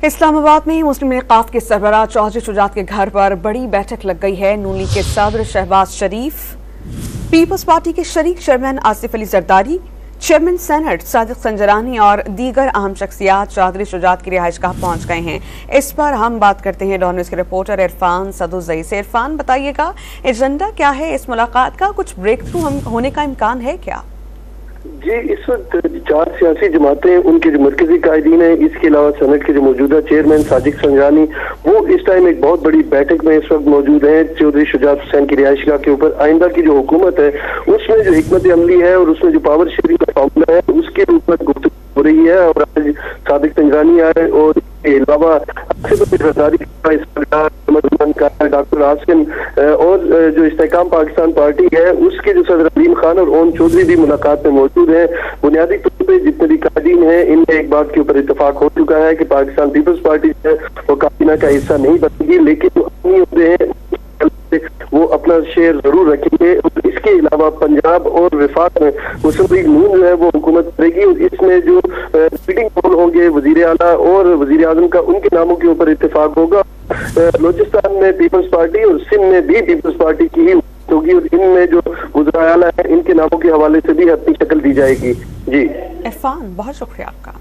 इस्लामाबाद में मुस्लिम लीग काफ के सरबराह चौधरी शुजात के घर पर बड़ी बैठक लग गई है। नून लीग के सदर शहबाज शरीफ, पीपल्स पार्टी के शरीक chairman Asif Ali Zardari, chairman senate Sadiq Sanjrani और दीगर अहम शख्सियात चौधरी शुजात की रिहाइशगाह पहुंच गए हैं। इस पर हम बात करते हैं डॉन न्यूज़ के रिपोर्टर इरफान सदुज़ई से। इरफान, बताइएगा एजेंडा क्या है इस मुलाकात का? कुछ ब्रेक थ्रू होने का इम्कान है क्या? जी, इस वक्त 4 सियासी जमातें, उनके जो मरकजी कायदीन हैं, इसके अलावा सेनेट के जो मौजूदा चेयरमैन सादिक संजरानी, वो इस टाइम एक बहुत बड़ी बैठक में इस वक्त मौजूद हैं चौधरी शुजात हुसैन की रिहाइशगाह के ऊपर। आइंदा की जो हुकूमत है उसमें जो हिकमत अमली है और उसमें जो पावर शेयरिंग का फॉर्मूला है उसके ऊपर गुफ्तगू हो रही है। और आज सादिक संजरानी आए और इसके अलावा डॉक्टर आसिम और जो इस्तेहकाम पाकिस्तान पार्टी है उसके जो सदर अलीम खान और ओन चौधरी भी मुलाकात में मौजूद हैं। बुनियादी तौर पर जितने भी कायदीन हैं इनमें एक बात के ऊपर इत्तेफाक हो चुका है कि पाकिस्तान पीपल्स पार्टी है वो काबीना का हिस्सा नहीं बनेगी, लेकिन जो अपनी होते हैं वो अपना शेयर जरूर रखेंगे। और इसके अलावा पंजाब और वफाक में मुस्लिम लीग नून जो है वो हुकूमत करेगी और इसमें जो मीटिंग पोल होंगे वजीर आला और वजीर आजम का, उनके नामों के ऊपर इत्तेफाक होगा। बलूचिस्तान में पीपल्स पार्टी और सिंध में भी पीपल्स पार्टी की ही होगी और इनमें जो वज़ीर आला है इनके नामों के हवाले से भी अपनी शक्ल दी जाएगी। जी इरफान, बहुत शुक्रिया आपका।